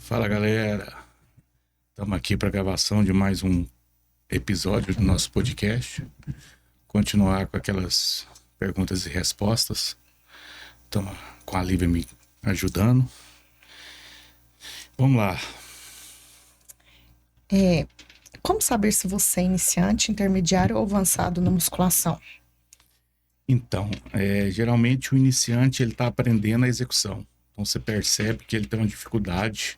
Fala galera, estamos aqui para a gravação de mais um episódio do nosso podcast. Continuar com aquelas perguntas e respostas. Estamos com a Lívia me ajudando. Vamos lá. Como saber se você é iniciante, intermediário ou avançado na musculação? Então, geralmente o iniciante ele está aprendendo a execução. Então você percebe que ele tem uma dificuldade,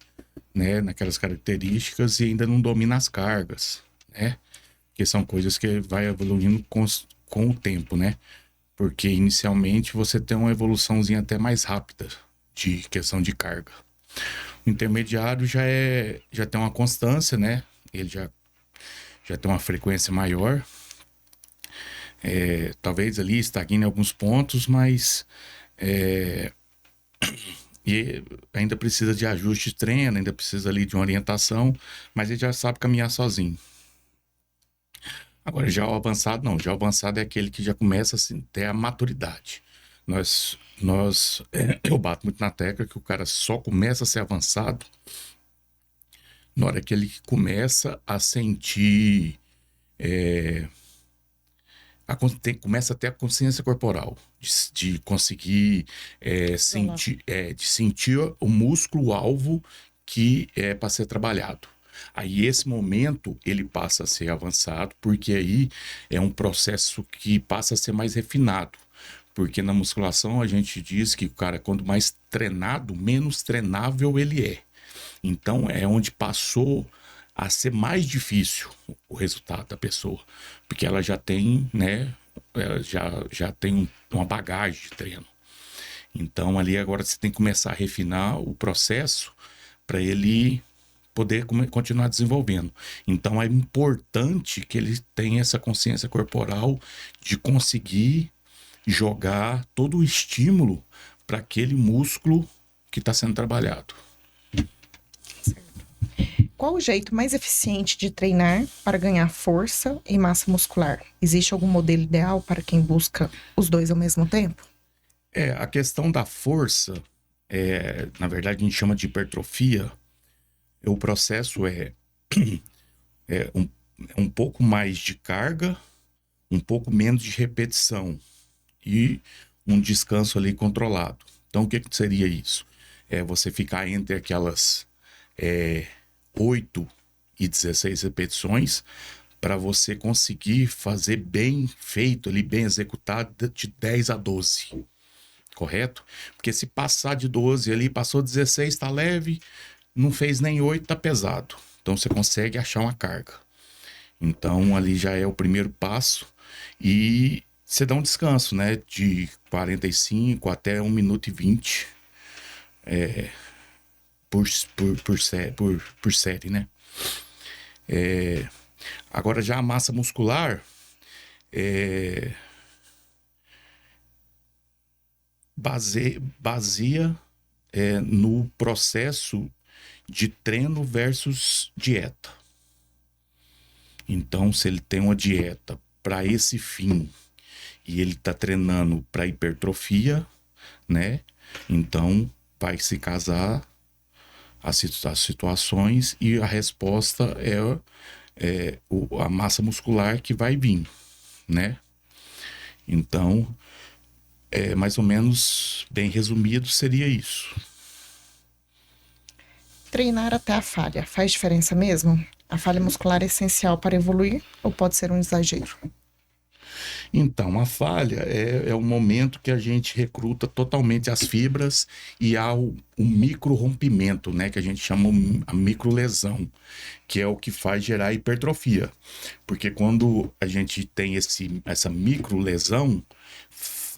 né, naquelas características e ainda não domina as cargas, né? Que são coisas que vai evoluindo com o tempo, né? Porque inicialmente você tem uma evoluçãozinha até mais rápida de questão de carga. O intermediário já tem uma constância, né? Ele já tem uma frequência maior. Talvez ali estagne em alguns pontos, mas e ainda precisa de ajuste de treino, ainda precisa ali de uma orientação, mas ele já sabe caminhar sozinho. Agora, já o avançado, não. Já o avançado é aquele que já começa a ter a maturidade. Eu bato muito na tecla que o cara só começa a ser avançado na hora que ele começa a sentir... começa a ter a consciência corporal, de conseguir sentir o músculo-alvo que é para ser trabalhado. Aí esse momento ele passa a ser avançado, porque aí é um processo que passa a ser mais refinado. Porque na musculação a gente diz que o cara, quanto mais treinado, menos treinável ele é. Então é onde passou a ser mais difícil o resultado da pessoa, porque ela já tem, né, ela já tem uma bagagem de treino. Então ali agora você tem que começar a refinar o processo para ele poder continuar desenvolvendo. Então é importante que ele tenha essa consciência corporal de conseguir jogar todo o estímulo para aquele músculo que está sendo trabalhado. Qual o jeito mais eficiente de treinar para ganhar força e massa muscular? Existe algum modelo ideal para quem busca os dois ao mesmo tempo? A questão da força, na verdade a gente chama de hipertrofia. O processo é um pouco mais de carga, um pouco menos de repetição e um descanso ali controlado. Então o que seria isso? É você ficar entre aquelas 8 e 16 repetições para você conseguir fazer bem feito ali, bem executado, de 10 a 12. Correto? Porque se passar de 12 ali, passou 16, tá leve, não fez nem 8, tá pesado. Então você consegue achar uma carga. Então ali já é o primeiro passo e você dá um descanso, né? De 45 até 1 minuto e 20 por série, né? Agora já a massa muscular baseia no processo de treino versus dieta. Então, se ele tem uma dieta para esse fim e ele está treinando para hipertrofia, né? Então, vai se casar as situações e a resposta é a massa muscular que vai vir, né? Então, mais ou menos, bem resumido, seria isso. Treinar até a falha faz diferença mesmo? A falha muscular é essencial para evoluir ou pode ser um exagero? Então, a falha é o momento que a gente recruta totalmente as fibras e há um micro rompimento, né? Que a gente chama a micro lesão, que é o que faz gerar hipertrofia. Porque quando a gente tem essa micro lesão,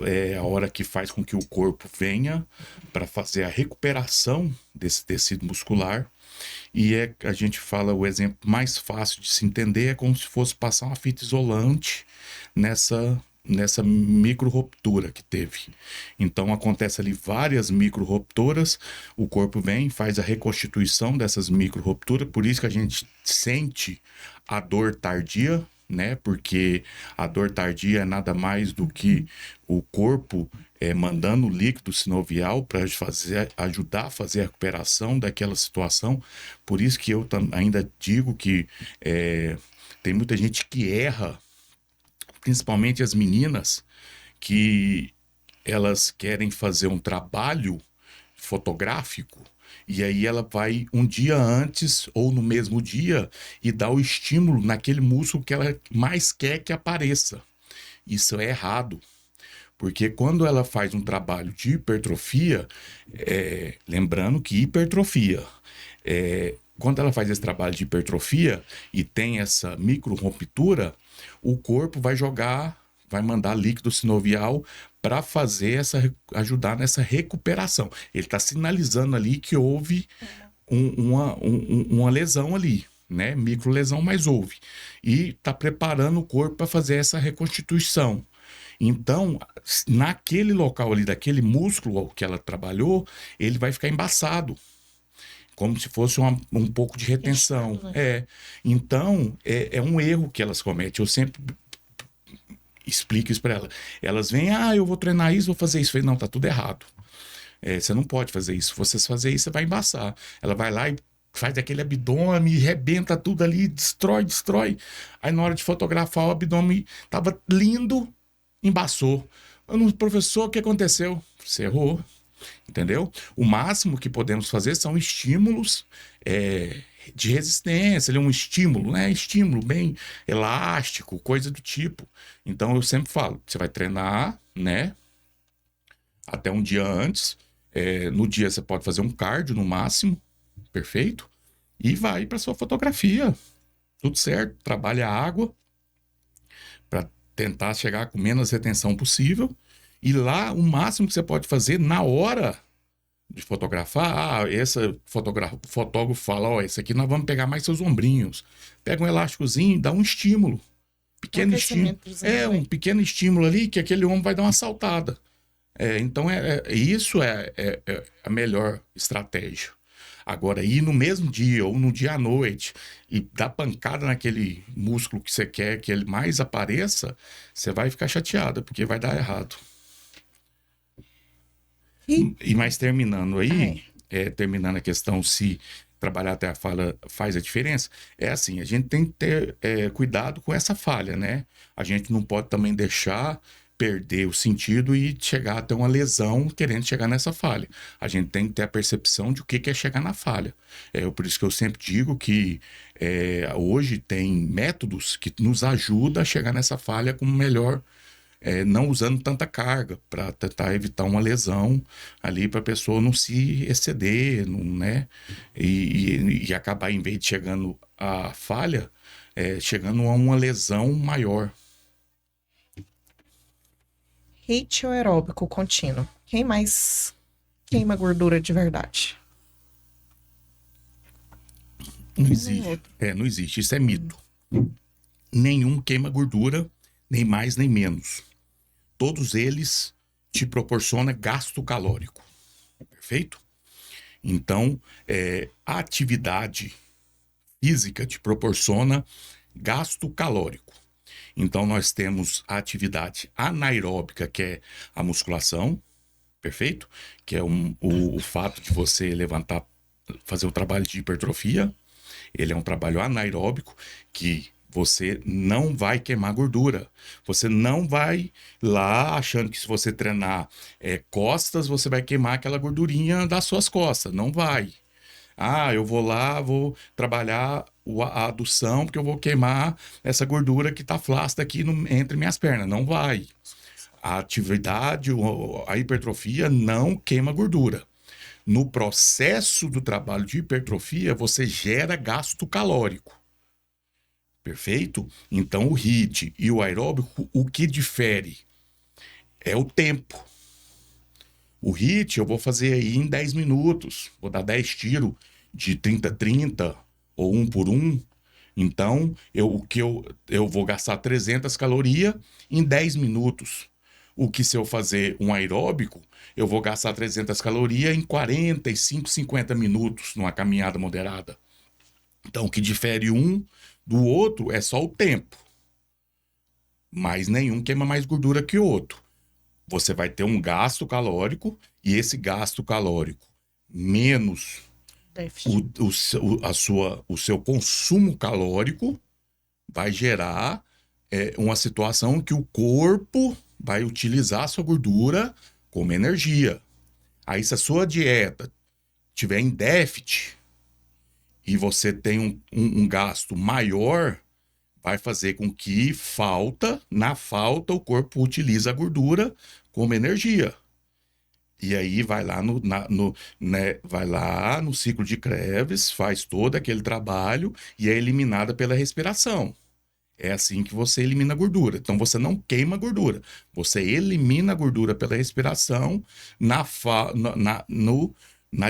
é a hora que faz com que o corpo venha para fazer a recuperação desse tecido muscular. E a gente fala, o exemplo mais fácil de se entender é como se fosse passar uma fita isolante nessa micro ruptura que teve. Então acontece ali várias micro rupturas, o corpo vem, faz a reconstituição dessas micro rupturas, por isso que a gente sente a dor tardia, né? Porque a dor tardia é nada mais do que o corpo mandando líquido sinovial para ajudar a fazer a recuperação daquela situação. Por isso que eu ainda digo que tem muita gente que erra, principalmente as meninas, que elas querem fazer um trabalho fotográfico e aí ela vai um dia antes ou no mesmo dia e dá o estímulo naquele músculo que ela mais quer que apareça. Isso é errado, porque quando ela faz um trabalho de hipertrofia, lembrando que hipertrofia, quando ela faz esse trabalho de hipertrofia e tem essa micro ruptura, o corpo vai mandar líquido sinovial para ajudar nessa recuperação. Ele está sinalizando ali que houve uma lesão ali, né? Micro lesão, mas houve. E está preparando o corpo para fazer essa reconstituição. Então, naquele local ali, daquele músculo que ela trabalhou, ele vai ficar embaçado, como se fosse um pouco de retenção. Então, é um erro que elas cometem. Eu sempre explico isso para elas. Elas vêm, eu vou treinar isso, vou fazer isso. Eu falei, não, tá tudo errado. Você não pode fazer isso. Se você fazer isso, você vai embaçar. Ela vai lá e faz aquele abdômen, rebenta tudo ali, destrói. Aí na hora de fotografar, o abdômen tava lindo, embaçou. Professor, o que aconteceu? Você errou. Entendeu? O máximo que podemos fazer são estímulos de resistência, um estímulo, né? Estímulo bem elástico, coisa do tipo. Então eu sempre falo, você vai treinar, né? Até um dia antes. No dia você pode fazer um cardio no máximo, perfeito? E vai para sua fotografia. Tudo certo, trabalha a água para tentar chegar com menos retenção possível. E lá, o máximo que você pode fazer na hora de fotografar, o fotógrafo fala, esse aqui nós vamos pegar mais seus ombrinhos. Pega um elásticozinho e dá um estímulo. Pequeno estímulo. Um pequeno estímulo ali que aquele ombro vai dar uma saltada. Então, isso é a melhor estratégia. Agora, ir no mesmo dia ou no dia à noite e dar pancada naquele músculo que você quer que ele mais apareça, você vai ficar chateada, porque vai dar errado. E mais terminando aí, terminando a questão se trabalhar até a falha faz a diferença, assim, a gente tem que ter cuidado com essa falha, né? A gente não pode também deixar perder o sentido e chegar até uma lesão querendo chegar nessa falha. A gente tem que ter a percepção de o que é chegar na falha. Por isso que eu sempre digo que hoje tem métodos que nos ajudam a chegar nessa falha com melhor, não usando tanta carga, para tentar evitar uma lesão ali, para a pessoa não se exceder, né? E acabar, em vez de chegando à falha, chegando a uma lesão maior. HIIT ou aeróbico contínuo? Quem mais queima gordura de verdade? Não existe. Não existe. Isso é mito. Nenhum queima gordura, nem mais nem menos. Todos eles te proporcionam gasto calórico. Perfeito? Então, a atividade física te proporciona gasto calórico. Então, nós temos a atividade anaeróbica, que é a musculação, perfeito? Que é o fato de você levantar, fazer o trabalho de hipertrofia. Ele é um trabalho anaeróbico que você não vai queimar gordura. Você não vai lá achando que se você treinar costas, você vai queimar aquela gordurinha das suas costas. Não vai. Eu vou lá, vou trabalhar a adução, porque eu vou queimar essa gordura que está flácida aqui entre minhas pernas. Não vai. A atividade, a hipertrofia não queima gordura. No processo do trabalho de hipertrofia, você gera gasto calórico. Perfeito? Então, o HIIT e o aeróbico, o que difere é o tempo. O HIIT eu vou fazer aí em 10 minutos. Vou dar 10 tiros de 30-30 ou 1 por 1. Então, eu vou gastar 300 calorias em 10 minutos. O que se eu fazer um aeróbico, eu vou gastar 300 calorias em 45, 50 minutos numa caminhada moderada. Então, o que difere um do outro é só o tempo. mas nenhum queima mais gordura que o outro. Você vai ter um gasto calórico e esse gasto calórico menos Déficit. o seu consumo calórico vai gerar uma situação que o corpo vai utilizar a sua gordura como energia. Aí, se a sua dieta tiver em déficit e você tem um gasto maior, vai fazer com que na falta, o corpo utilize a gordura como energia. E aí vai lá vai lá no ciclo de Krebs, faz todo aquele trabalho e é eliminada pela respiração. É assim que você elimina a gordura. Então você não queima a gordura, você elimina a gordura pela respiração na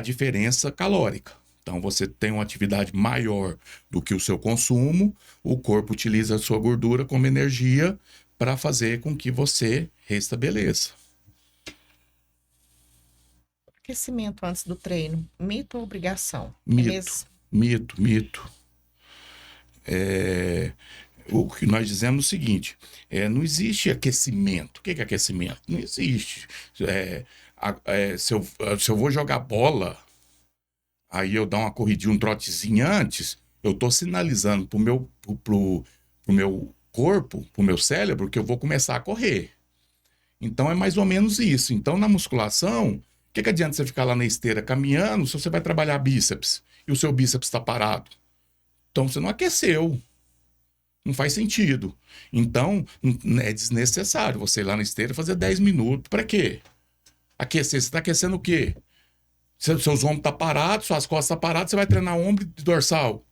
diferença calórica. Então você tem uma atividade maior do que o seu consumo, o corpo utiliza a sua gordura como energia para fazer com que você restabeleça. Aquecimento antes do treino, mito ou obrigação? É Mito, mesmo? mito. O que nós dizemos é o seguinte: não existe aquecimento. O que é aquecimento? Não existe. Se eu vou jogar bola, aí eu dar uma corridinha, um trotezinho antes, eu estou sinalizando pro meu corpo, pro meu cérebro, que eu vou começar a correr. Então é mais ou menos isso. Então na musculação, o que adianta você ficar lá na esteira caminhando se você vai trabalhar bíceps e o seu bíceps está parado? Então você não aqueceu. Não faz sentido. Então, é desnecessário você ir lá na esteira e fazer 10 minutos. Para quê? Aquecer. Você está aquecendo o quê? Seus ombros estão parados, suas costas estão paradas, você vai treinar ombro e dorsal.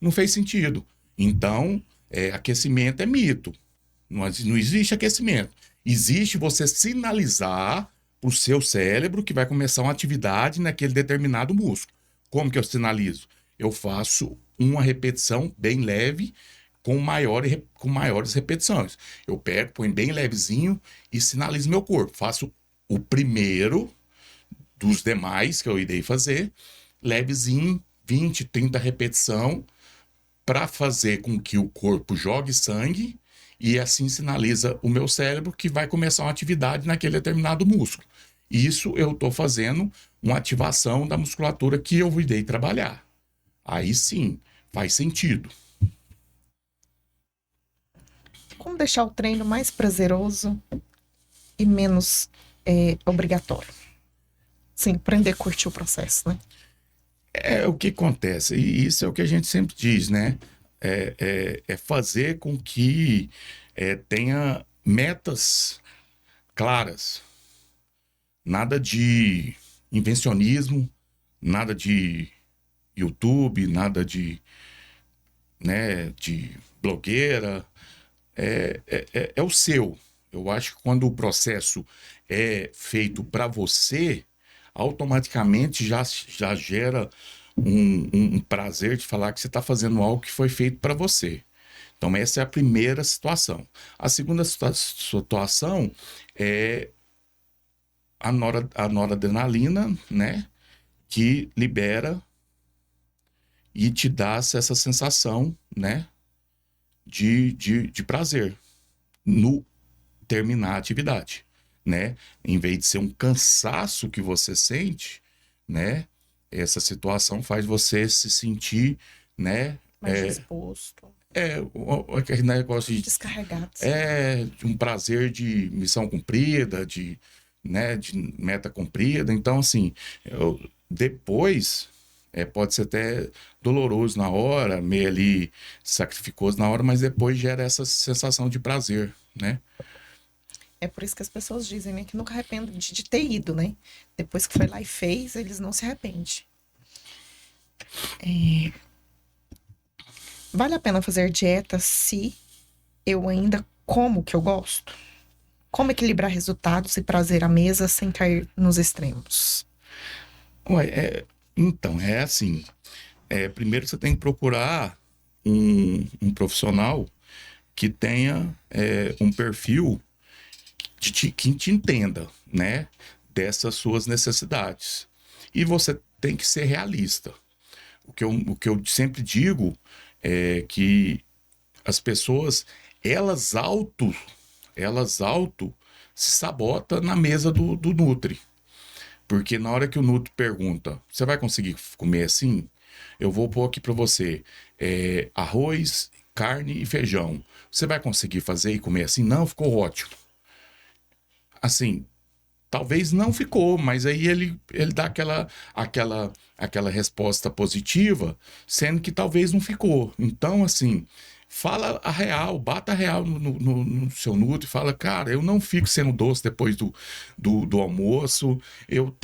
Não fez sentido. Então, aquecimento é mito. Não existe aquecimento. Existe você sinalizar para o seu cérebro que vai começar uma atividade naquele determinado músculo. Como que eu sinalizo? Eu faço uma repetição bem leve com maiores repetições. Eu pego, ponho bem levezinho e sinalizo meu corpo. Faço o primeiro dos demais que eu irei fazer, levezinho, 20, 30 repetição, para fazer com que o corpo jogue sangue e assim sinaliza o meu cérebro que vai começar uma atividade naquele determinado músculo. Isso eu estou fazendo uma ativação da musculatura que eu irei trabalhar. Aí sim, faz sentido. Como deixar o treino mais prazeroso e menos obrigatório? Sim, aprender a curtir o processo, né? É o que acontece, e isso é o que a gente sempre diz, né? É fazer com que tenha metas claras. Nada de invencionismo, nada de YouTube, nada de blogueira. É o seu. Eu acho que quando o processo é feito para você, automaticamente já gera um prazer de falar que você está fazendo algo que foi feito para você. Então, essa é a primeira situação. A segunda situação é a noradrenalina, né? Que libera e te dá essa sensação, né? De prazer no terminar a atividade, né? Em vez de ser um cansaço que você sente, né? Essa situação faz você se sentir, né? Mais disposto, Aquele negócio descarregado. de um prazer de missão cumprida, né, de meta cumprida. Então, assim, depois pode ser até doloroso na hora, meio ali sacrificoso na hora, mas depois gera essa sensação de prazer, né? É por isso que as pessoas dizem, né, que nunca arrependem de ter ido, né? Depois que foi lá e fez, eles não se arrependem. Vale a pena fazer dieta se eu ainda como o que eu gosto? Como equilibrar resultados e prazer à mesa sem cair nos extremos? Ué, então, é assim. Primeiro você tem que procurar um profissional que tenha um perfil que te entenda, né? Dessas suas necessidades. E você tem que ser realista. O que eu sempre digo é que as pessoas elas auto, elas auto se sabota na mesa do Nutri. Porque na hora que o Nutri pergunta, você vai conseguir comer assim? Eu vou pôr aqui para você arroz, carne e feijão. Você vai conseguir fazer e comer assim? Não, ficou ótimo. Assim, talvez não ficou, mas aí ele dá aquela resposta positiva, sendo que talvez não ficou. Então, assim, fala a real, bata a real no seu Nutri, fala, cara, eu não fico sendo doce depois do almoço, eu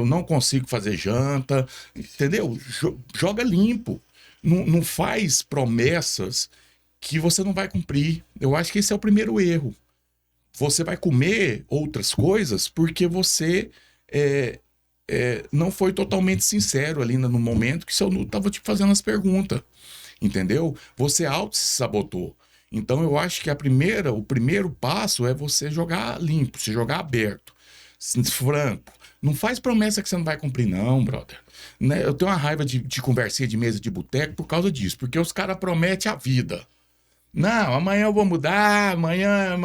não consigo fazer janta, entendeu? Joga limpo. Não faz promessas que você não vai cumprir. Eu acho que esse é o primeiro erro. Você vai comer outras coisas porque você não foi totalmente sincero ali no momento que seu Nutri estava te fazendo as perguntas. Entendeu? Você auto-se-sabotou. Então eu acho que o primeiro passo é você jogar limpo, você jogar aberto, franco. Não faz promessa que você não vai cumprir, não, brother. Né? Eu tenho uma raiva de conversinha de mesa de boteco por causa disso, porque os caras prometem a vida. Não, amanhã eu vou mudar, amanhã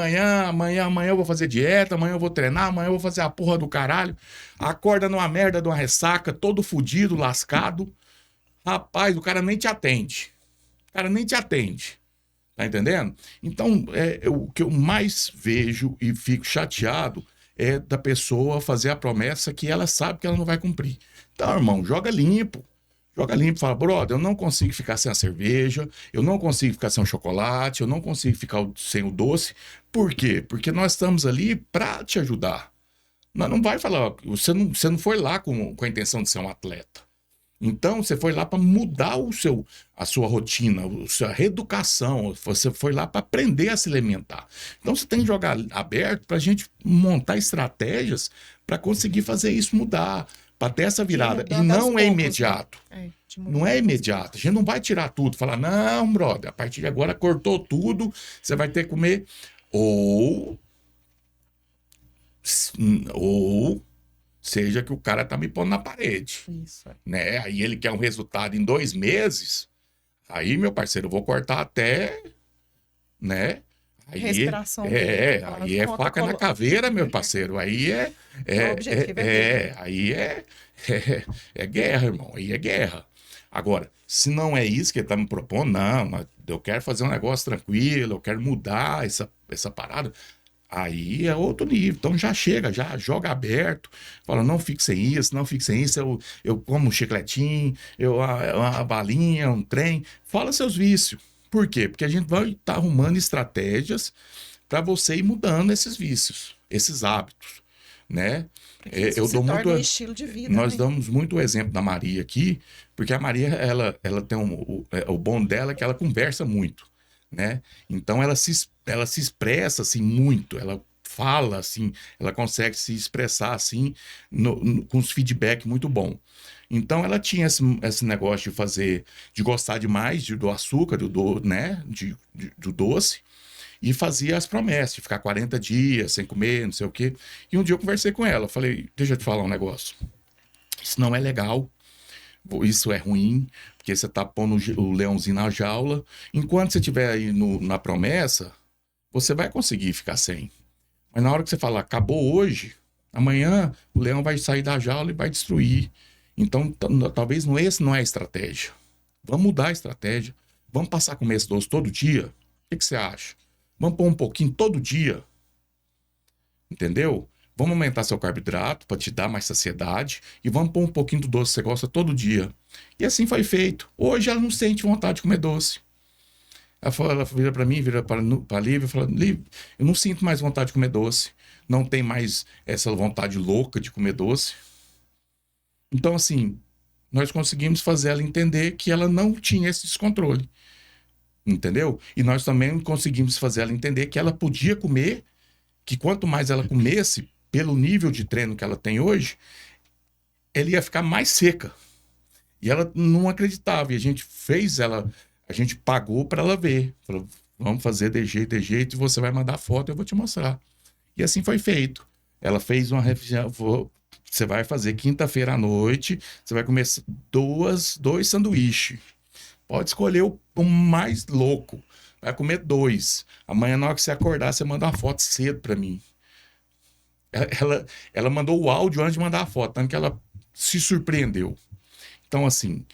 eu vou fazer dieta, amanhã eu vou treinar, amanhã eu vou fazer a porra do caralho. Acorda numa merda de uma ressaca, todo fudido, lascado. Rapaz, o cara nem te atende. O cara nem te atende. Tá entendendo? Então, o que eu mais vejo e fico chateado é da pessoa fazer a promessa que ela sabe que ela não vai cumprir. Então, irmão, joga limpo. Joga limpo, fala, brother, eu não consigo ficar sem a cerveja, eu não consigo ficar sem o chocolate, eu não consigo ficar sem o doce. Por quê? Porque nós estamos ali para te ajudar. Nós não vai falar, você não foi lá com a intenção de ser um atleta. Então, você foi lá para mudar a sua rotina, a sua reeducação. Você foi lá para aprender a se alimentar. Então, você tem que jogar aberto para a gente montar estratégias para conseguir fazer isso mudar, para ter essa virada. E não é imediato. Não é imediato. A gente não vai tirar tudo, falar, não, brother, a partir de agora cortou tudo, você vai ter que comer. Ou seja que o cara tá me pondo na parede. Isso. Né? Aí ele quer um resultado em 2 meses. Aí, meu parceiro, eu vou cortar até, né? Aí, respiração aí é faca na caveira, meu parceiro. Aí o objetivo aí é guerra, irmão. Aí é guerra. Agora, se não é isso que ele tá me propondo, não, eu quero fazer um negócio tranquilo, eu quero mudar essa parada. Aí é outro nível. Então já chega, já joga aberto. Fala, não fique sem isso, não fique sem isso. Eu como um chicletinho, uma balinha, um trem. Fala seus vícios. Por quê? Porque a gente vai estar arrumando estratégias para você ir mudando esses vícios, esses hábitos, né? Eu dou muito um estilo de vida. Nós damos muito o exemplo da Maria aqui, porque a Maria ela tem o bom dela é que ela conversa muito, né? Então ela se expressa assim muito, ela fala assim, ela consegue se expressar assim com os feedback muito bom. Então ela tinha esse negócio de gostar demais do açúcar, né? Do doce, e fazia as promessas de ficar 40 dias sem comer, não sei o quê. E um dia eu conversei com ela, falei, deixa eu te falar um negócio. Isso não é legal, isso é ruim, porque você tá pondo o leãozinho na jaula. Enquanto você estiver aí na promessa, você vai conseguir ficar sem. Mas na hora que você falar, acabou hoje, amanhã o leão vai sair da jaula e vai destruir. Então, talvez esse não é a estratégia. Vamos mudar a estratégia. Vamos passar a comer esse doce todo dia? O que você acha? Vamos pôr um pouquinho todo dia? Entendeu? Vamos aumentar seu carboidrato para te dar mais saciedade e vamos pôr um pouquinho do doce que você gosta todo dia. E assim foi feito. Hoje ela não sente vontade de comer doce. Ela vira para mim, vira para a Lívia e fala, Lívia, eu não sinto mais vontade de comer doce. Não tem mais essa vontade louca de comer doce. Então, assim, nós conseguimos fazer ela entender que ela não tinha esse descontrole. Entendeu? E nós também conseguimos fazer ela entender que ela podia comer, que quanto mais ela comesse, pelo nível de treino que ela tem hoje, ela ia ficar mais seca. E ela não acreditava. E a gente a gente pagou para ela ver. Falou, vamos fazer de jeito, e você vai mandar foto, eu vou te mostrar. E assim foi feito. Ela fez uma refeição. Você vai fazer quinta-feira à noite, você vai comer dois sanduíches. Pode escolher o mais louco. vai comer 2. Amanhã, na hora que você acordar, você manda uma foto cedo para mim. Ela mandou o áudio antes de mandar a foto, tanto que ela se surpreendeu. Então, assim,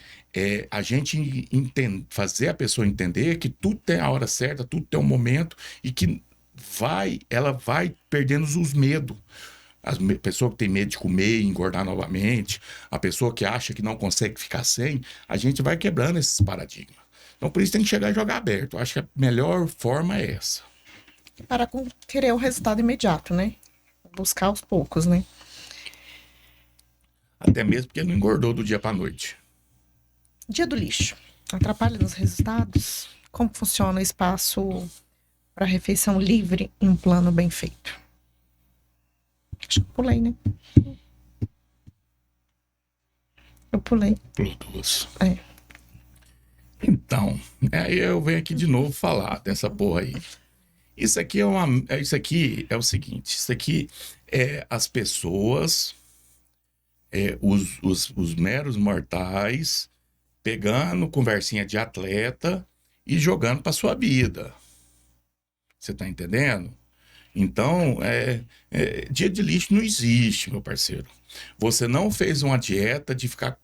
a gente fazer a pessoa entender que tudo tem a hora certa, tudo tem um momento e que ela vai perdendo os medos. A pessoa que tem medo de comer e engordar novamente, a pessoa que acha que não consegue ficar sem, a gente vai quebrando esses paradigmas. Então, por isso tem que chegar e jogar aberto. Eu acho que a melhor forma é essa. Para com querer o resultado imediato, né? Buscar aos poucos, né? Até mesmo porque ele não engordou do dia para noite. Dia do lixo. Atrapalha nos resultados? Como funciona o espaço para refeição livre em um plano bem feito? Acho que eu pulei, né? Eu pulei. Pulou 2. É. Então, aí eu venho aqui de novo falar dessa porra aí. Isso aqui é o seguinte, isso aqui é as pessoas, os meros mortais, pegando conversinha de atleta e jogando para sua vida. Você tá entendendo? Então, dia de lixo não existe, meu parceiro. Você não fez uma dieta de ficar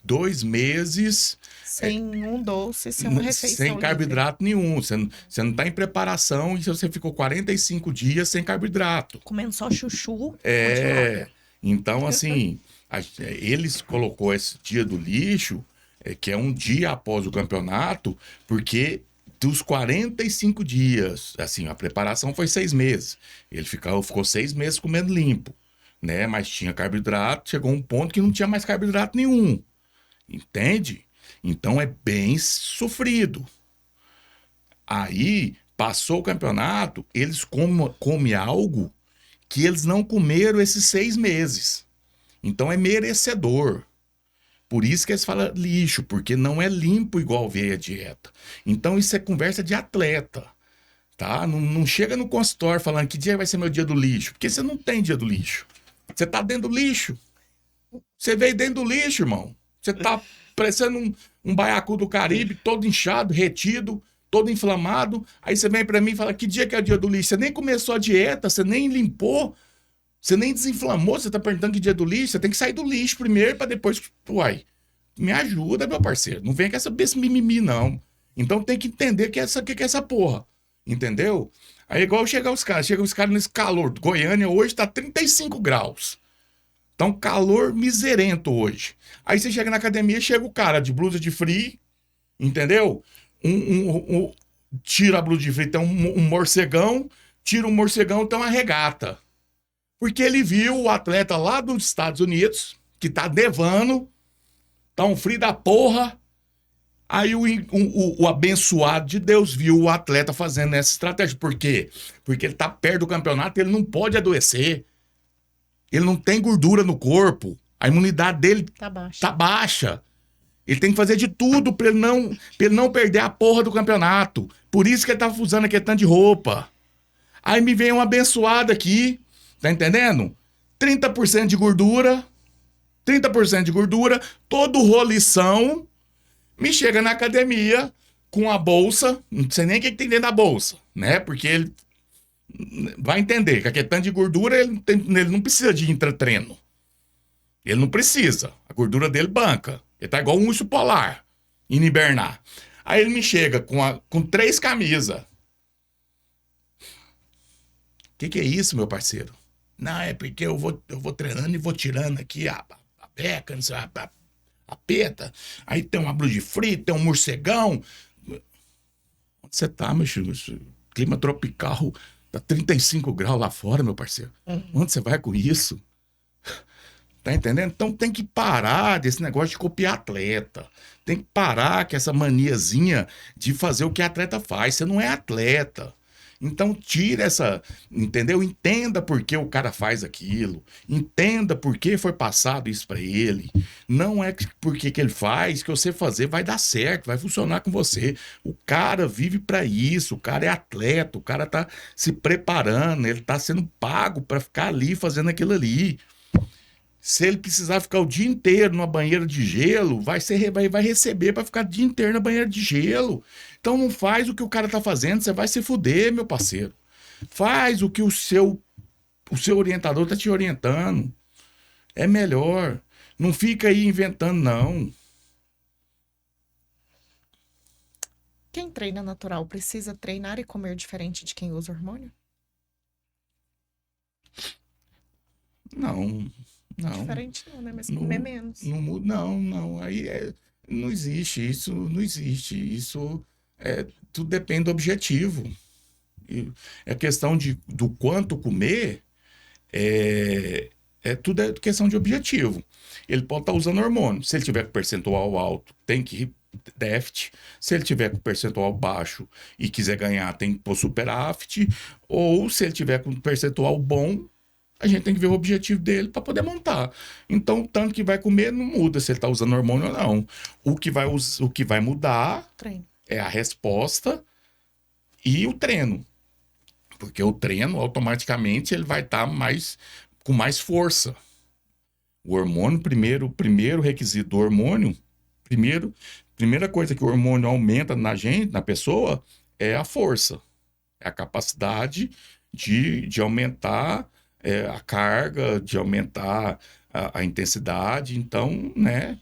2 meses sem um doce, sem uma refeição sem carboidrato nenhum. Você não está em preparação e você ficou 45 dias sem carboidrato. Comendo só chuchu. Então, assim, eles colocou esse dia do lixo, que é um dia após o campeonato, porque dos 45 dias, assim, a preparação foi 6 meses. Ele ficou 6 meses comendo limpo, né? Mas tinha carboidrato, chegou um ponto que não tinha mais carboidrato nenhum. Entende? Então é bem sofrido. Aí, passou o campeonato, eles comem algo que eles não comeram esses 6 meses. Então é merecedor. Por isso que eles falam lixo, porque não é limpo igual veio a dieta. Então isso é conversa de atleta, tá? Não chega no consultório falando que dia vai ser meu dia do lixo, porque você não tem dia do lixo. Você tá dentro do lixo. Você veio dentro do lixo, irmão. Você tá parecendo um baiacu do Caribe, todo inchado, retido, todo inflamado. Aí você vem pra mim e fala, que dia que é o dia do lixo? Você nem começou a dieta, você nem limpou, você nem desinflamou, você tá perguntando que dia do lixo? Você tem que sair do lixo primeiro pra depois... Uai, me ajuda, meu parceiro. Não vem com esse mimimi, não. Então tem que entender que é essa porra. Entendeu? Aí é igual chega os caras nesse calor. Goiânia hoje tá 35 graus. Tá um calor miserento hoje. Aí você chega na academia, chega o cara de blusa de frio, entendeu? Tira a blusa de frio, tem um morcegão, tira um morcegão, tem uma regata. Porque ele viu o atleta lá dos Estados Unidos, que tá nevando, tá um frio da porra. Aí o abençoado de Deus viu o atleta fazendo essa estratégia. Por quê? Porque ele tá perto do campeonato, ele não pode adoecer. Ele não tem gordura no corpo. A imunidade dele tá baixa. Ele tem que fazer de tudo pra ele não perder a porra do campeonato. Por isso que ele tava usando aquele tanto de roupa. Aí me vem um abençoado aqui, tá entendendo? 30% de gordura, 30% de gordura, todo rolição, me chega na academia com a bolsa, não sei nem o que tem dentro da bolsa, né? Porque ele vai entender que aquele tanto de gordura, ele não precisa de intratreino. Ele não precisa. A gordura dele banca. Ele tá igual um urso polar, indo hibernar. Aí ele me chega com 3 camisas. O que é isso, meu parceiro? Não, é porque eu vou treinando e vou tirando aqui a beca, não sei, a peta. Aí tem uma blusa de frio, tem um morcegão. Onde você tá, meu filho? Clima tropical, tá 35 graus lá fora, meu parceiro. Onde você vai com isso? Tá entendendo? Então tem que parar desse negócio de copiar atleta. Tem que parar com essa maniazinha de fazer o que atleta faz. Você não é atleta. Então tira essa, entendeu? Entenda por que o cara faz aquilo. Entenda por que foi passado isso pra ele. Não é porque que ele faz que você fazer vai dar certo, vai funcionar com você. O cara vive pra isso, o cara é atleta, o cara tá se preparando, ele tá sendo pago pra ficar ali fazendo aquilo ali. Se ele precisar ficar o dia inteiro numa banheira de gelo, vai receber para ficar o dia inteiro na banheira de gelo. Então não faz o que o cara tá fazendo, você vai se fuder, meu parceiro. Faz o que o seu orientador tá te orientando. É melhor. Não fica aí inventando, não. Quem treina natural precisa treinar e comer diferente de quem usa hormônio? Não, não. Diferente não, né? Mas Não, comer menos. não muda, não, não. Aí não existe isso, não existe. Isso tudo depende do objetivo. É questão do quanto comer, tudo é questão de objetivo. Ele pode estar usando hormônio. Se ele tiver com percentual alto, tem que ir déficit. Se ele tiver com percentual baixo e quiser ganhar, tem que pôr superávit. Ou se ele tiver com percentual bom, a gente tem que ver o objetivo dele para poder montar. Então, o tanto que vai comer não muda se ele está usando hormônio ou não. O que vai mudar Treino. é a resposta e o treino. Porque o treino, automaticamente, ele vai estar com mais força. O hormônio, primeiro requisito do hormônio, primeira coisa que o hormônio aumenta na gente, na pessoa, é a força. É a capacidade de aumentar a carga, de aumentar a intensidade. Então, né?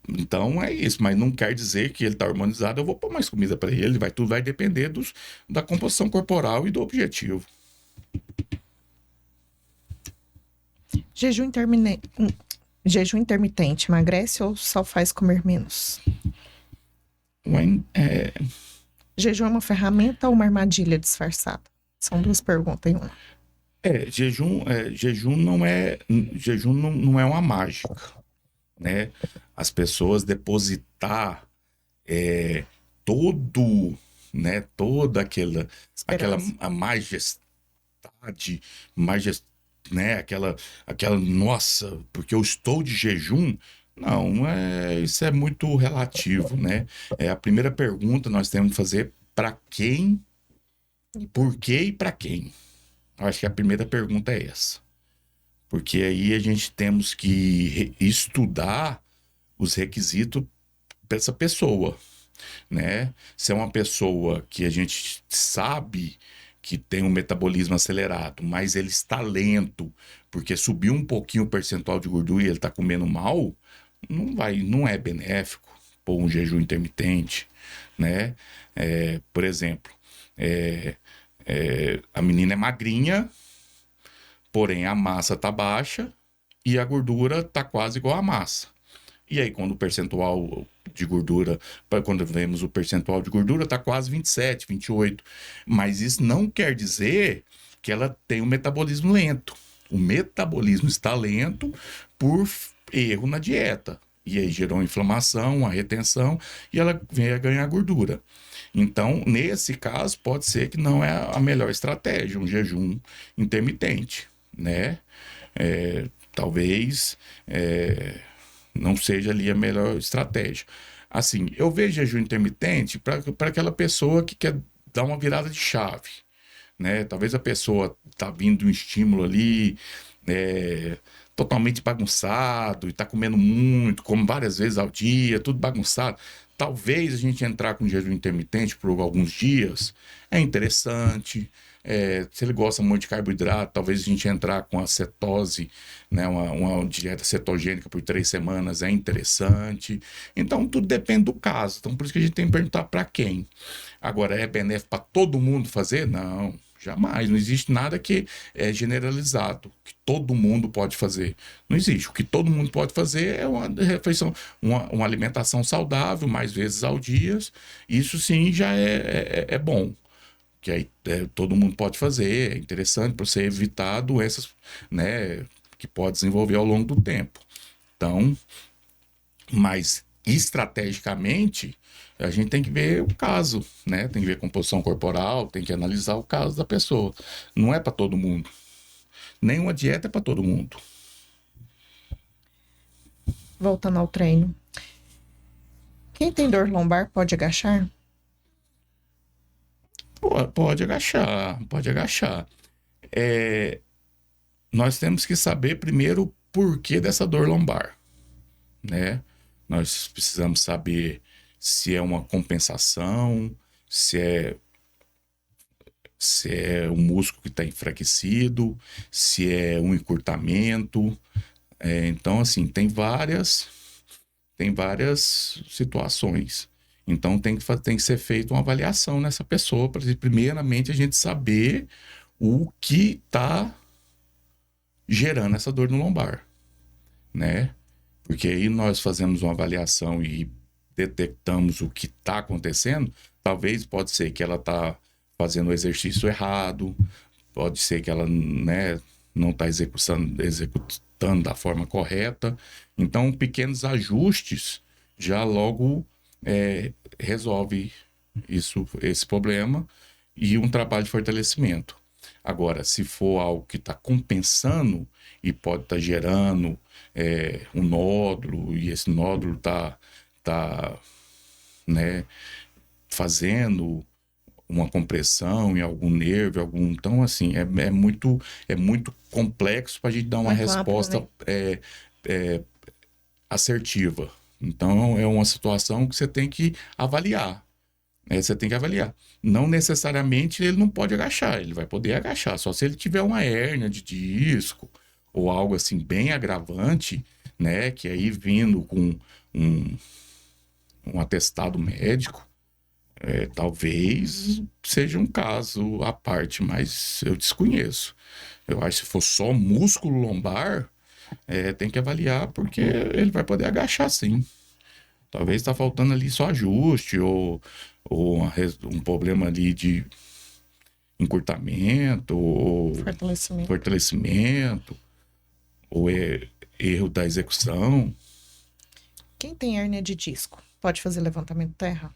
Então é isso, mas não quer dizer que ele está hormonizado, eu vou pôr mais comida para ele, tudo vai depender da composição corporal e do objetivo. Jejum intermitente emagrece ou só faz comer menos? Jejum é uma ferramenta ou uma armadilha disfarçada? São duas perguntas em uma. Jejum não é uma mágica, né? As pessoas depositar toda aquela a majestade, né? Aquela, nossa, porque eu estou de jejum. Não, isso é muito relativo, né? A primeira pergunta nós temos que fazer: para quem, por quê e para quem? Eu acho que a primeira pergunta é essa. Porque aí a gente temos que estudar os requisitos dessa pessoa, né? Se é uma pessoa que a gente sabe que tem um metabolismo acelerado, mas ele está lento, porque subiu um pouquinho o percentual de gordura e ele está comendo mal, não é benéfico pôr um jejum intermitente, né? Por exemplo, a menina é magrinha, porém a massa tá baixa e a gordura tá quase igual à massa. E aí, quando vemos o percentual de gordura, tá quase 27, 28. Mas isso não quer dizer que ela tem um metabolismo lento. O metabolismo está lento por erro na dieta. E aí gerou inflamação, a retenção, e ela vem a ganhar gordura. Então, nesse caso, pode ser que não é a melhor estratégia, um jejum intermitente, né? Talvez não seja ali a melhor estratégia. Assim, eu vejo jejum intermitente para aquela pessoa que quer dar uma virada de chave, né? Talvez a pessoa tá vindo de um estímulo ali totalmente bagunçado e tá comendo muito, come várias vezes ao dia, tudo bagunçado. Talvez a gente entrar com jejum intermitente por alguns dias é interessante. Se ele gosta muito de carboidrato, talvez a gente entrar com a cetose, né, uma dieta cetogênica por 3 semanas é interessante. Então, tudo depende do caso. Então, por isso que a gente tem que perguntar para quem. Agora, é benéfico para todo mundo fazer? Não, jamais. Não existe nada que é generalizado, que todo mundo pode fazer. Não existe. O que todo mundo pode fazer é uma refeição, uma alimentação saudável, mais vezes ao dia. Isso sim já é bom. Que aí todo mundo pode fazer, é interessante para você evitar doenças, né, que pode desenvolver ao longo do tempo. Então, mas estrategicamente, a gente tem que ver o caso, né? Tem que ver a composição corporal, tem que analisar o caso da pessoa. Não é para todo mundo. Nenhuma dieta é para todo mundo. Voltando ao treino. Quem tem dor lombar pode agachar? Pode agachar, pode agachar. Nós temos que saber primeiro porquê dessa dor lombar, né? Nós precisamos saber se é uma compensação, se é um músculo que está enfraquecido, se é um encurtamento. Então, assim, tem várias situações. Então, tem que ser feita uma avaliação nessa pessoa, para primeiramente a gente saber o que está gerando essa dor no lombar, né? Porque aí nós fazemos uma avaliação e detectamos o que está acontecendo. Talvez pode ser que ela está fazendo o exercício errado, pode ser que ela, né, não está executando da forma correta. Então, pequenos ajustes já logo resolve esse problema, e um trabalho de fortalecimento. Agora, se for algo que está compensando e pode estar gerando um nódulo, e esse nódulo tá, né, fazendo uma compressão em algum nervo, então assim, é muito complexo para a gente dar uma Muito amplo, resposta assertiva. Então, é uma situação que você tem que avaliar. Você tem que avaliar. Não necessariamente ele não pode agachar, ele vai poder agachar, só se ele tiver uma hérnia de disco ou algo assim bem agravante, né? Que aí vindo com um atestado médico, talvez seja um caso à parte, mas eu desconheço. Eu acho que se for só músculo lombar, tem que avaliar, porque ele vai poder agachar sim. Talvez está faltando ali só ajuste ou um problema ali de encurtamento ou fortalecimento ou erro da execução. Quem tem hérnia de disco pode fazer levantamento terra?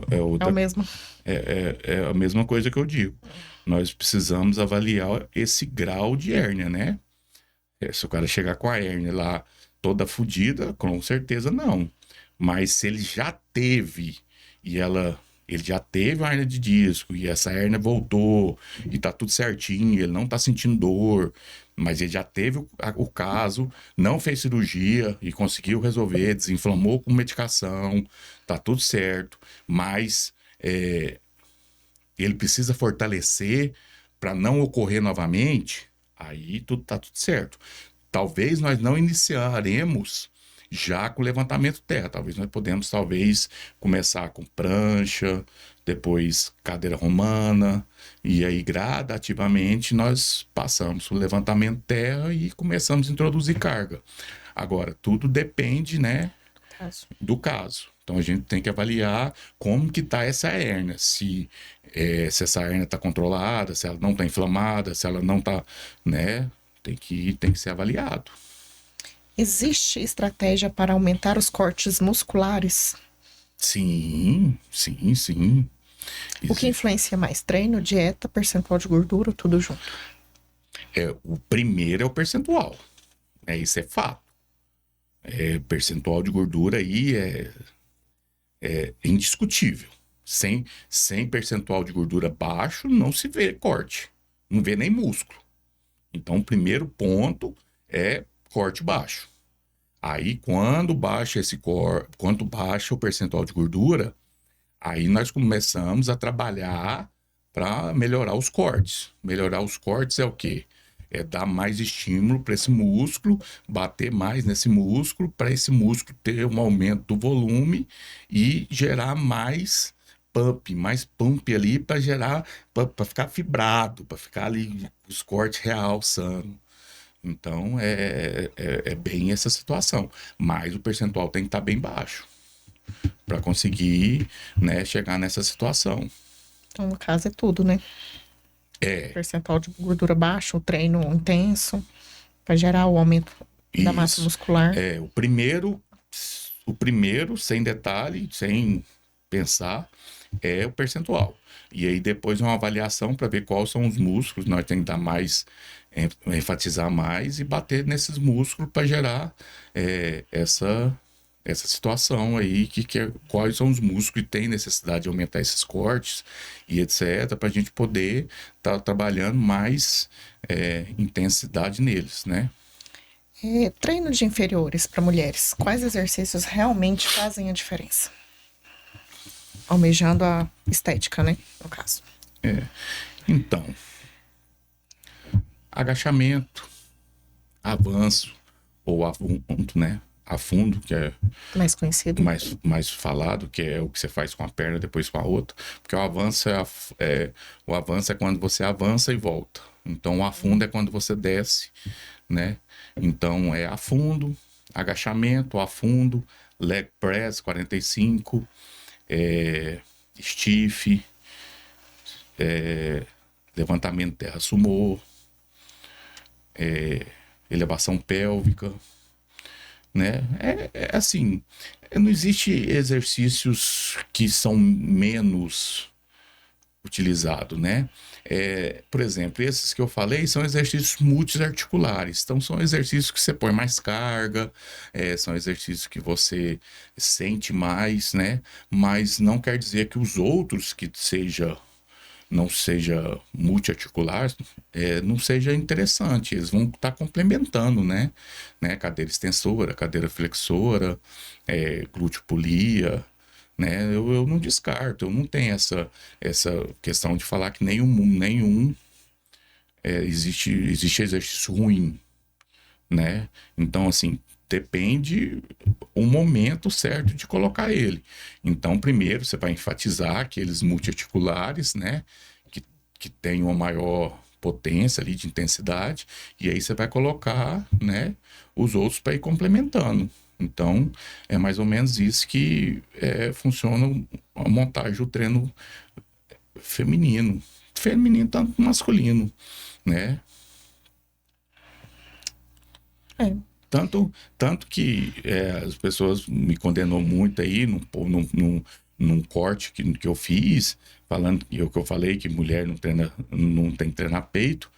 É outra, é o mesmo? É a mesma coisa que eu digo. Nós precisamos avaliar esse grau de hérnia, né? Se o cara chegar com a hérnia lá toda fodida, com certeza não. Mas se ele já teve ele já teve a hérnia de disco e essa hérnia voltou e tá tudo certinho, ele não tá sentindo dor, mas ele já teve o caso, não fez cirurgia e conseguiu resolver, desinflamou com medicação, tá tudo certo, mas ele precisa fortalecer para não ocorrer novamente, aí tá tudo certo. Talvez nós não iniciaremos já com levantamento terra. Talvez nós podemos, começar com prancha, depois cadeira romana, e aí gradativamente nós passamos o levantamento terra e começamos a introduzir carga. Agora, tudo depende, né, do caso. Então a gente tem que avaliar como que está essa hérnia, se essa hérnia está controlada, se ela não está inflamada, se ela não está, né, tem que ser avaliado. Existe estratégia para aumentar os cortes musculares? Sim. O que influencia mais? Treino, dieta, percentual de gordura, tudo junto? O primeiro é o percentual. Isso é fato. Percentual de gordura aí é indiscutível. Sem percentual de gordura baixo, não se vê corte. Não vê nem músculo. Então, o primeiro ponto é corte baixo. Aí, quando baixa o percentual de gordura, aí nós começamos a trabalhar para melhorar os cortes. Melhorar os cortes é o quê? É dar mais estímulo para esse músculo, bater mais nesse músculo, para esse músculo ter um aumento do volume e gerar mais pump ali, para ficar fibrado, para ficar ali os cortes realçando. Então, é bem essa situação. Mas o percentual tem que estar bem baixo para conseguir, né, chegar nessa situação. Então, no caso, é tudo, né? Percentual de gordura baixo, o treino intenso, para gerar o aumento da massa muscular. O primeiro, sem detalhe, sem pensar, é o percentual. E aí depois uma avaliação para ver quais são os músculos, nós temos que dar mais, enfatizar mais e bater nesses músculos para gerar essa situação aí, quais são os músculos que têm necessidade de aumentar esses cortes e etc, para a gente poder estar trabalhando mais intensidade neles, né? Treino de inferiores para mulheres. Quais exercícios realmente fazem a diferença? Almejando a estética, né? No caso. Então, agachamento, avanço ou afundo, né? Afundo, que é Mais conhecido. mais falado, que é o que você faz com a perna depois com a outra, porque o avanço o avanço é quando você avança e volta. Então o afundo é quando você desce, né? Então é afundo, agachamento, afundo, leg press 45, stiff, levantamento terra sumô, elevação pélvica, né? Assim, não existe exercícios que são menos utilizados, né? Por exemplo, esses que eu falei são exercícios multiarticulares, então são exercícios que você põe mais carga, são exercícios que você sente mais, né? Mas não quer dizer que os outros que não seja multiarticular, não seja interessante. Eles vão estar complementando, né? Cadeira extensora, cadeira flexora, glúteo polia, né? Eu não descarto, eu não tenho essa questão de falar que nenhum existe exercício ruim, né? Então, assim, depende o momento certo de colocar ele. Então, primeiro você vai enfatizar aqueles multiarticulares, né? Que tem uma maior potência ali de intensidade, e aí você vai colocar, né? Os outros para ir complementando. Então, é mais ou menos isso que funciona a montagem do treino feminino. Feminino tanto masculino, né? Tanto que as pessoas me condenou muito aí num corte que eu fiz, falando que eu falei que mulher não tem que treinar peito.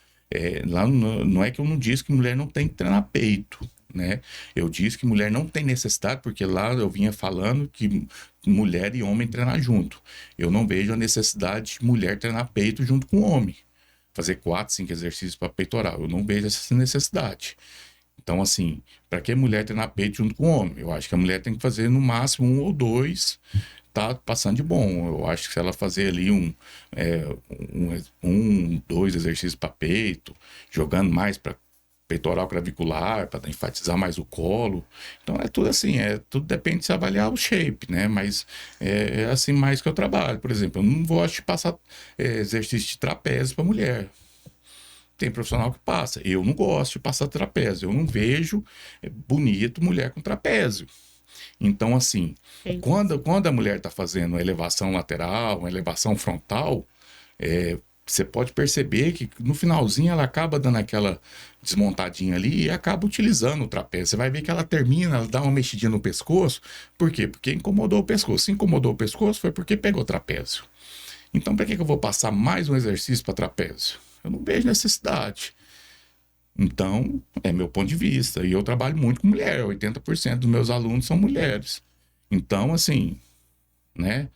Lá não é que eu não disse que mulher não tem que treinar peito, né? Eu disse que mulher não tem necessidade, porque lá eu vinha falando que mulher e homem treinar junto. Eu não vejo a necessidade de mulher treinar peito junto com homem. Fazer 4, 5 exercícios para peitoral. Eu não vejo essa necessidade. Então, assim, para que mulher treinar peito junto com homem? Eu acho que a mulher tem que fazer no máximo 1 ou 2, tá passando de bom. Eu acho que se ela fazer ali dois exercícios para peito, jogando mais para peitoral clavicular, para enfatizar mais o colo. Então é tudo assim, tudo depende de se avaliar o shape, né? Mas é assim mais que eu trabalho. Por exemplo, eu não gosto de passar exercício de trapézio para mulher. Tem profissional que passa. Eu não gosto de passar trapézio. Eu não vejo bonito mulher com trapézio. Então, assim, quando a mulher está fazendo uma elevação lateral, uma elevação frontal, você pode perceber que no finalzinho ela acaba dando aquela desmontadinha ali e acaba utilizando o trapézio. Você vai ver que ela termina, ela dá uma mexidinha no pescoço. Por quê? Porque incomodou o pescoço. Se incomodou o pescoço, foi porque pegou trapézio. Então, para que eu vou passar mais um exercício para trapézio? Eu não vejo necessidade. Então, é meu ponto de vista. E eu trabalho muito com mulher. 80% dos meus alunos são mulheres. Então, assim, né?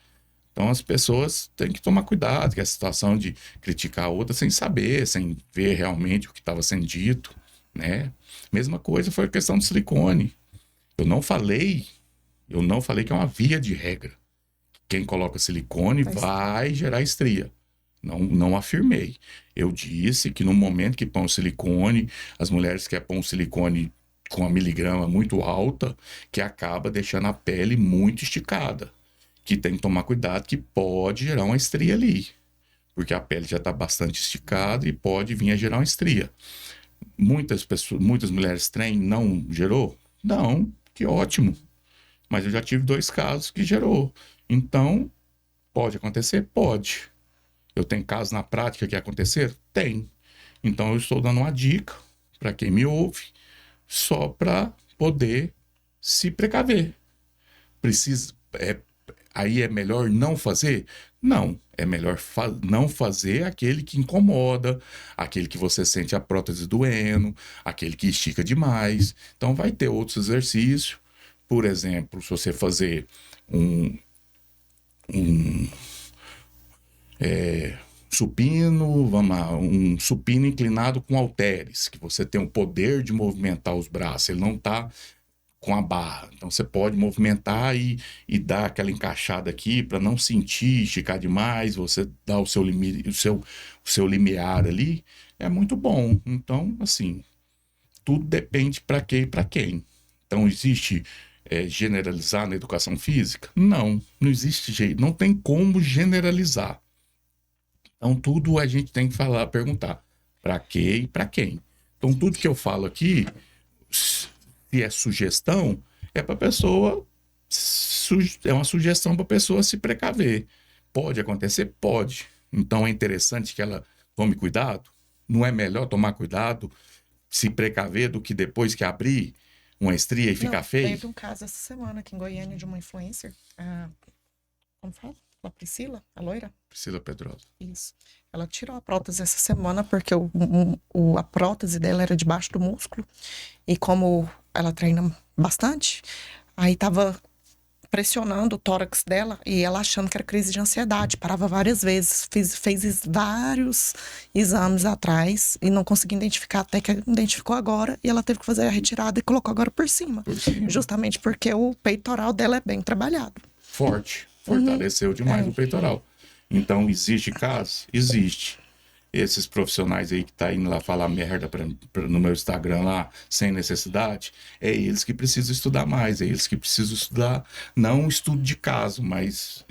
Então, as pessoas têm que tomar cuidado com a situação de criticar a outra sem saber, sem ver realmente o que estava sendo dito, né? Mesma coisa foi a questão do silicone. Eu não falei que é uma via de regra. Quem coloca silicone vai gerar estria. Não afirmei. Eu disse que no momento que põe o silicone, as mulheres querem pôr um silicone com a miligrama muito alta, que acaba deixando a pele muito esticada. Que tem que tomar cuidado, que pode gerar uma estria ali. Porque a pele já está bastante esticada e pode vir a gerar uma estria. Muitas mulheres treinam, não gerou? Não, que ótimo. Mas eu já tive 2 casos que gerou. Então, pode acontecer? Pode. Eu tenho casos na prática que acontecer? Tem. Então eu estou dando uma dica para quem me ouve, só para poder se precaver. Aí é melhor não fazer? Não. É melhor não fazer aquele que incomoda, aquele que você sente a prótese doendo, aquele que estica demais. Então vai ter outros exercícios, por exemplo, se você fazer um supino, vamos lá, um supino inclinado com halteres, que você tem o poder de movimentar os braços, ele não está com a barra. Então você pode movimentar e dar aquela encaixada aqui para não sentir, esticar demais, você dá o seu limite, o seu limiar ali, é muito bom. Então, assim, tudo depende para quê e para quem. Então, existe generalizar na educação física? Não, não existe jeito, não tem como generalizar. Então, tudo a gente tem que falar, perguntar para quê e para quem. Então, tudo que eu falo aqui, se é sugestão, é para a pessoa, é uma sugestão para a pessoa se precaver. Pode acontecer? Pode. Então, é interessante que ela tome cuidado. Não é melhor tomar cuidado, se precaver, do que depois que abrir uma estria e ficar feio? Teve um caso essa semana aqui em Goiânia de uma influencer, como fala? A Priscila, a loira? Priscila Pedrosa. Isso. Ela tirou a prótese essa semana porque a prótese dela era debaixo do músculo. E como ela treina bastante, aí tava pressionando o tórax dela e ela achando que era crise de ansiedade. Parava várias vezes, fez vários exames atrás e não conseguia identificar, até que identificou agora e ela teve que fazer a retirada e colocou agora por cima. Justamente porque o peitoral dela é bem trabalhado. Forte. Fortaleceu demais o peitoral. Então, existe caso? Existe. Esses profissionais aí que tá indo lá falar merda no meu Instagram lá, sem necessidade, é eles que precisam estudar mais, é eles que precisam estudar, não um estudo de caso, mas...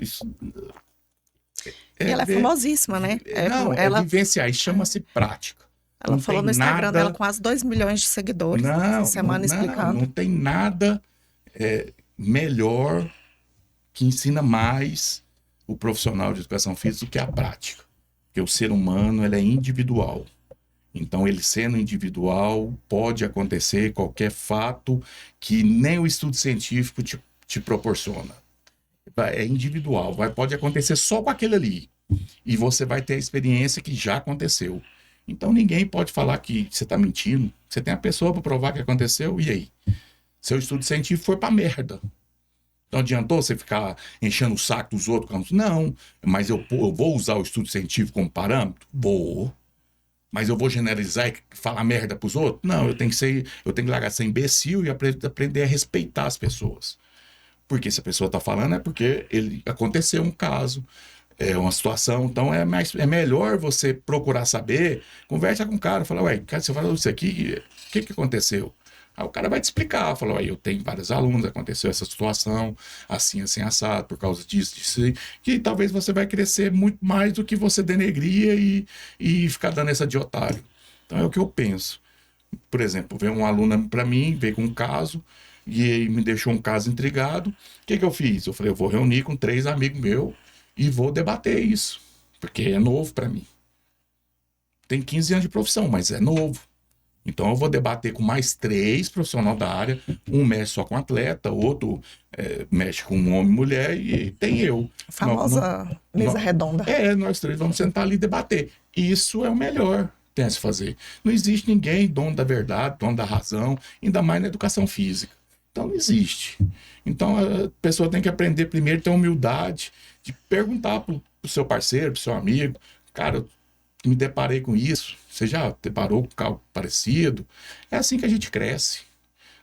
ela é famosíssima, né? Ela vivenciar, isso chama-se prática. Ela falou no Instagram dela quase 2 milhões de seguidores essa semana explicando. Não tem nada melhor que ensina mais o profissional de educação física do que a prática. Porque o ser humano, ele é individual. Então, ele sendo individual, pode acontecer qualquer fato que nem o estudo científico te proporciona. É individual, pode acontecer só com aquele ali. E você vai ter a experiência que já aconteceu. Então, ninguém pode falar que você está mentindo. Você tem a pessoa para provar que aconteceu, e aí? Seu estudo científico foi para merda. Não adiantou você ficar enchendo o saco dos outros? Não, mas eu vou usar o estudo científico como parâmetro? Vou. Mas eu vou generalizar e falar merda pros outros? Não, eu tenho que largar de ser imbecil e aprender a respeitar as pessoas. Porque se a pessoa está falando é porque aconteceu um caso, uma situação, então é melhor você procurar saber, conversa com o cara, fala, ué, cara, você falou isso aqui, o que aconteceu? Aí o cara vai te explicar, falou, eu tenho vários alunos, aconteceu essa situação, assim, assim, assado, por causa disso, que talvez você vai crescer muito mais do que você denegria e ficar dando essa de otário. Então é o que eu penso. Por exemplo, veio um aluno para mim, veio com um caso, e aí me deixou um caso intrigado. O que eu fiz? Eu falei, eu vou reunir com 3 amigos meus e vou debater isso, porque é novo para mim. Tem 15 anos de profissão, mas é novo. Então, eu vou debater com mais 3 profissionais da área. Um mexe só com atleta, outro mexe com homem e mulher, e tem eu. A famosa mesa redonda. Nós 3 vamos sentar ali e debater. Isso é o melhor que tem a se fazer. Não existe ninguém dono da verdade, dono da razão, ainda mais na educação física. Então, não existe. Então, a pessoa tem que aprender primeiro a ter humildade, de perguntar pro seu parceiro, pro seu amigo, cara, me deparei com isso, você já deparou com algo parecido? É assim que a gente cresce,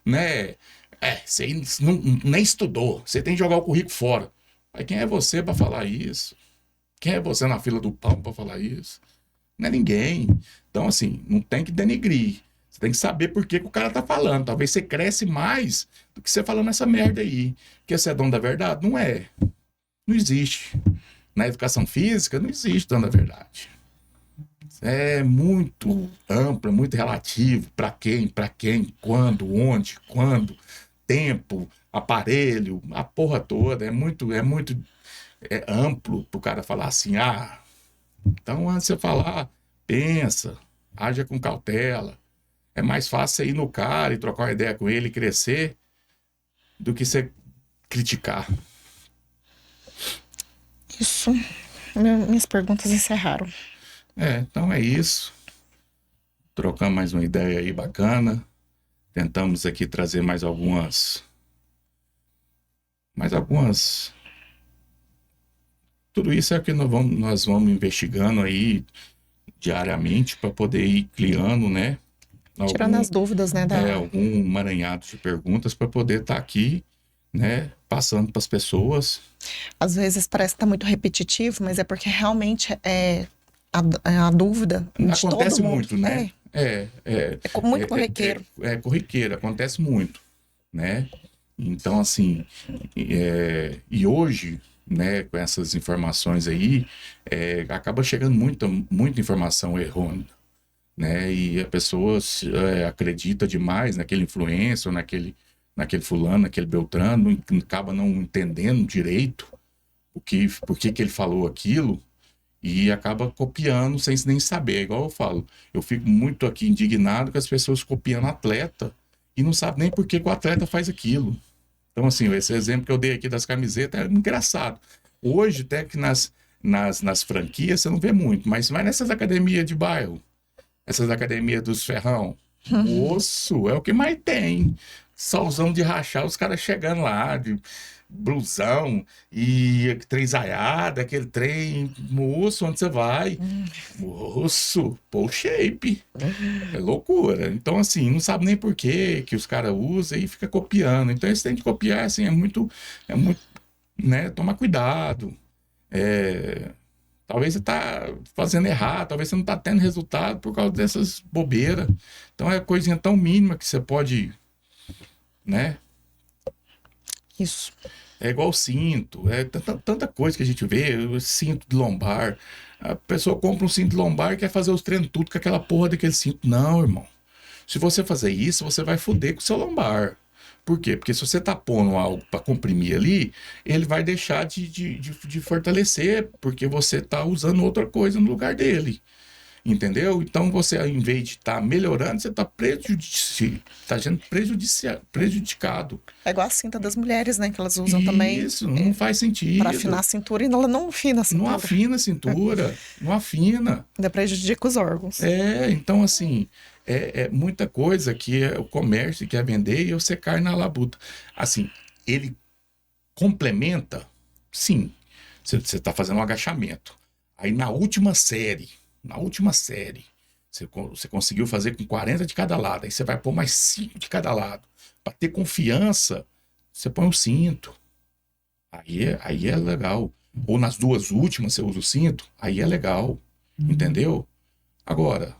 né? Você nem estudou, você tem que jogar o currículo fora. Mas quem é você para falar isso? Quem é você na fila do pão para falar isso? Não é ninguém. Então, assim, não tem que denegrir. Você tem que saber por que o cara tá falando. Talvez você cresce mais do que você falando essa merda aí. Porque você é dono da verdade? Não é. Não existe. Na educação física, não existe dono da verdade. É muito amplo, é muito relativo. Para quem, quando, onde, quando, tempo, aparelho, a porra toda. É muito amplo para o cara falar assim, então antes de você falar, pensa, haja com cautela. É mais fácil você ir no cara e trocar uma ideia com ele e crescer do que você criticar. Isso. Minhas perguntas encerraram. Então é isso. Trocamos mais uma ideia aí bacana. Tentamos aqui trazer mais algumas Mas algumas... Tudo isso é o que nós vamos investigando aí diariamente para poder ir criando, né? Tirando as dúvidas, né? Algum emaranhado de perguntas para poder estar aqui, né? Passando para as pessoas. Às vezes parece que tá muito repetitivo, mas é porque realmente é a dúvida de Acontece todo mundo. muito, né? Muito corriqueiro. É corriqueiro, acontece muito, né? Então, assim, e hoje, né, com essas informações aí, acaba chegando muita informação errônea, né? E a pessoa acredita demais naquele influencer, naquele fulano, naquele Beltrano, acaba não entendendo direito por que ele falou aquilo e acaba copiando sem nem saber. É igual eu falo, eu fico muito aqui indignado com as pessoas copiando atleta e não sabem nem por que o atleta faz aquilo. Então, assim, esse exemplo que eu dei aqui das camisetas é engraçado. Hoje, até que nas franquias você não vê muito, mas vai nessas academias de bairro, essas academias dos ferrão, moço, é o que mais tem. Solzão de rachar, os caras chegando lá, de blusão e trenzaiada, aquele trem, moço, onde você vai? Moço, pô, shape. É loucura. Então, assim, não sabe nem por que os caras usam e fica copiando. Então, esse tem de copiar, assim, é muito, né, tomar cuidado. Talvez você tá fazendo errado, talvez você não tá tendo resultado por causa dessas bobeiras. Então, é coisinha tão mínima que você pode, né? Isso. É igual cinto, tanta coisa que a gente vê, o cinto de lombar. A pessoa compra um cinto de lombar e quer fazer os treinos tudo com aquela porra daquele cinto. Não, irmão. Se você fazer isso, você vai foder com o seu lombar. Por quê? Porque se você tá pondo algo para comprimir ali, ele vai deixar de fortalecer, porque você tá usando outra coisa no lugar dele. Entendeu? Então você, ao invés de estar melhorando, você está sendo prejudicado. É igual a cinta das mulheres, né? Que elas usam também. Isso, não faz sentido. Para afinar a cintura e ela não afina a cintura. Não afina a cintura, não afina. Ainda prejudica os órgãos. Então assim, é muita coisa que o comércio quer vender e você cai na labuta. Assim, ele complementa, sim. Você está fazendo um agachamento. Aí na última série, você conseguiu fazer com 40 de cada lado. Aí você vai pôr mais 5 de cada lado. Para ter confiança, você põe o cinto. Aí é legal. Ou nas duas últimas você usa o cinto, aí é legal. Entendeu? Agora,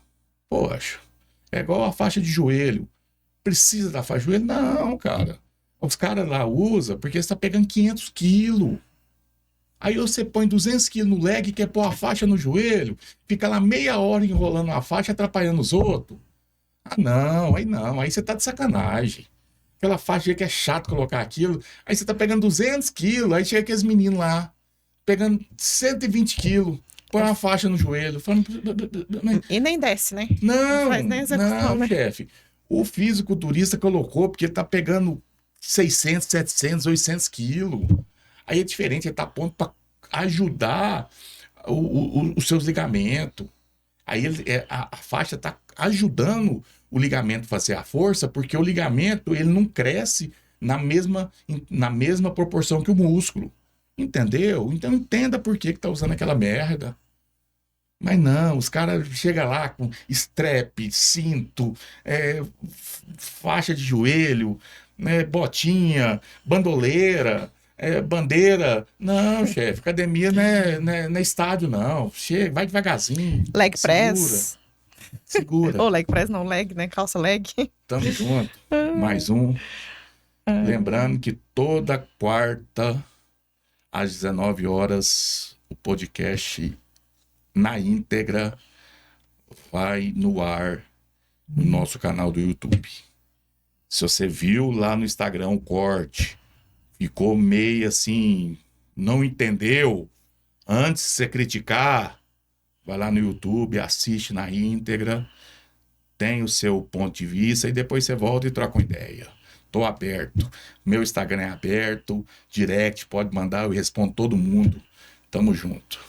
poxa, é igual a faixa de joelho. Precisa da faixa de joelho? Não, cara. Os caras lá usam porque você está pegando 500 quilos. Aí você põe 200 quilos no leg e quer pôr a faixa no joelho, fica lá meia hora enrolando a faixa, atrapalhando os outros. Ah, não, aí você tá de sacanagem. Aquela faixa que é chato colocar aquilo, aí você tá pegando 200 quilos, aí chega aqueles meninos lá, pegando 120 quilos, põe uma faixa no joelho, falando... E nem desce, né? Não faz nem execução, né? chefe. O fisiculturista colocou porque ele tá pegando 600, 700, 800 quilos. Aí é diferente, ele tá pondo para ajudar os seus ligamentos. Aí a faixa tá ajudando o ligamento a fazer a força, porque o ligamento ele não cresce na mesma proporção que o músculo. Entendeu? Então entenda por que tá usando aquela merda. Mas não, os caras chegam lá com strap, cinto, faixa de joelho, né, botinha, bandoleira, bandeira. Não, chefe, academia não é estádio, não. Chega, vai devagarzinho. Leg press. Segura. Ou leg press, não, leg, né? Calça leg. Tamo junto. Mais um. Lembrando que toda quarta, às 19 horas, o podcast na íntegra vai no ar no nosso canal do YouTube. Se você viu lá no Instagram o corte, ficou meio assim, não entendeu, antes de você criticar, vai lá no YouTube, assiste na íntegra, tem o seu ponto de vista e depois você volta e troca uma ideia. Tô aberto. Meu Instagram é aberto, direct, pode mandar, eu respondo todo mundo. Tamo junto.